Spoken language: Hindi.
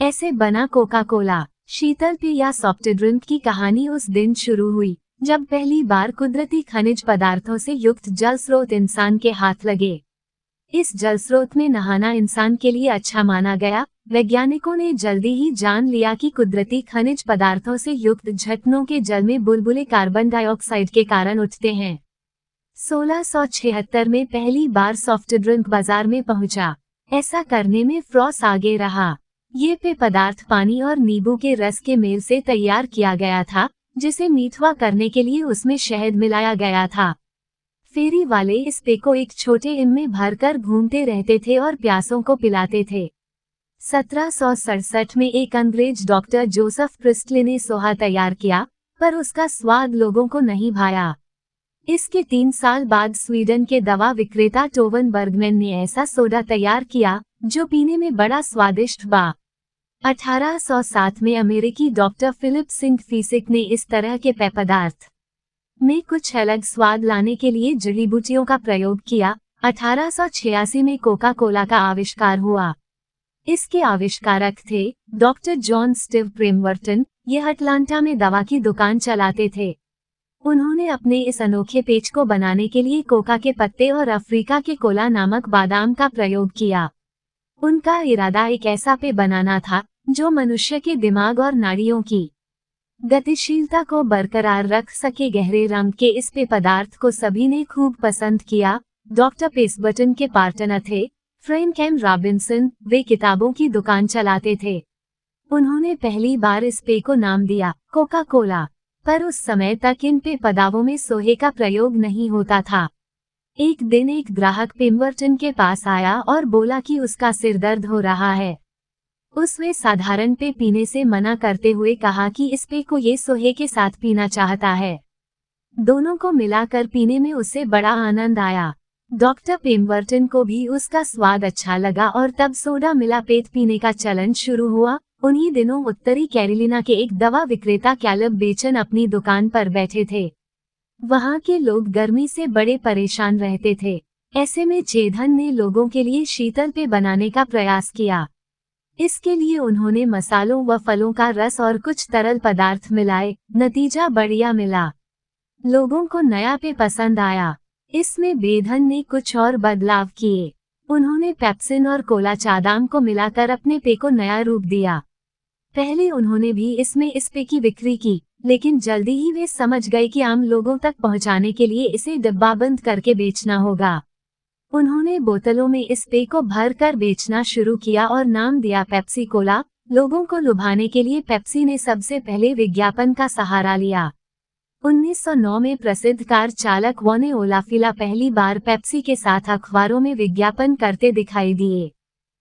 ऐसे बना कोका कोला। शीतल पेय या सॉफ्ट ड्रिंक की कहानी उस दिन शुरू हुई जब पहली बार कुदरती खनिज पदार्थों से युक्त जल स्रोत इंसान के हाथ लगे। इस जल स्रोत में नहाना इंसान के लिए अच्छा माना गया। वैज्ञानिकों ने जल्दी ही जान लिया कि कुदरती खनिज पदार्थों से युक्त झरनों के जल में बुलबुले कार्बन डाइऑक्साइड के कारण उठते हैं। 1676 में पहली बार सॉफ्ट ड्रिंक बाजार में पहुंचा। ऐसा करने में फ्रॉस आगे रहा। ये पेय पदार्थ पानी और नींबू के रस के मेल से तैयार किया गया था, जिसे मीठा करने के लिए उसमें शहद मिलाया गया था। फेरी वाले इस पेय को एक छोटे इम में भरकर घूमते रहते थे और प्यासों को पिलाते थे। 1767 में एक अंग्रेज डॉक्टर जोसेफ प्रिस्टले ने सोहा तैयार किया, पर उसका स्वाद लोगों को नहीं भाया। इसके 3 साल बाद स्वीडन के दवा विक्रेता टोवन बर्गमैन ने ऐसा सोडा तैयार किया जो पीने में बड़ा स्वादिष्ट बा। 1807 में अमेरिकी डॉक्टर फिलिप सिंह फीसिक ने इस तरह के पेय पदार्थ में कुछ अलग स्वाद लाने के लिए जड़ी बूटियों का प्रयोग किया। 1886 में कोका कोला का आविष्कार हुआ। इसके आविष्कारक थे डॉक्टर जॉन स्टीव प्रेमवर्टन। यह अटलांटा में दवा की दुकान चलाते थे। उन्होंने अपने इस अनोखे पेय को बनाने के लिए कोका के पत्ते और अफ्रीका के कोला नामक बादाम का प्रयोग किया। उनका इरादा एक ऐसा पेय बनाना था जो मनुष्य के दिमाग और नाड़ियों की गतिशीलता को बरकरार रख सके। गहरे रंग के इस पेय पदार्थ को सभी ने खूब पसंद किया। डॉक्टर पेसबटन के पार्टनर थे फ्रैंक एम रॉबिन्सन। वे किताबों की दुकान चलाते थे। उन्होंने पहली बार इस पेय को नाम दिया कोका कोला, पर उस समय तक इन पेय पदार्थों में सोहे का प्रयोग नहीं होता था। एक दिन एक ग्राहक पेम्बर्टन के पास आया और बोला कि उसका सिर दर्द हो रहा है। उसने साधारण पेय पीने से मना करते हुए कहा कि इस पेय को ये सोहे के साथ पीना चाहता है। दोनों को मिलाकर पीने में उसे बड़ा आनंद आया। डॉक्टर पेम्बर्टन को भी उसका स्वाद अच्छा लगा और तब सोडा मिला पेय पीने का चलन शुरू हुआ। उन्हीं दिनों उत्तरी कैरोलिना के एक दवा विक्रेता कैलब बेचन अपनी दुकान पर बैठे थे। वहां के लोग गर्मी से बड़े परेशान रहते थे। ऐसे में जेधन ने लोगों के लिए शीतल पेय बनाने का प्रयास किया। इसके लिए उन्होंने मसालों व फलों का रस और कुछ तरल पदार्थ मिलाए। नतीजा बढ़िया मिला। लोगों को नया पेय पसंद आया। इसमें बेधन ने कुछ और बदलाव किए। उन्होंने पेप्सिन और कोला चादाम को मिलाकर अपने पेय को नया रूप दिया। पहले उन्होंने भी इसमें इस पेय की बिक्री की, लेकिन जल्दी ही वे समझ गए कि आम लोगों तक पहुंचाने के लिए इसे डिब्बाबंद करके बेचना होगा। उन्होंने बोतलों में इस पेय को भर कर बेचना शुरू किया और नाम दिया पेप्सी कोला। लोगों को लुभाने के लिए पेप्सी ने सबसे पहले विज्ञापन का सहारा लिया। 1909 में प्रसिद्ध कार चालक वॉने ओलाफिला पहली बार पेप्सी के साथ अखबारों में विज्ञापन करते दिखाई दिए।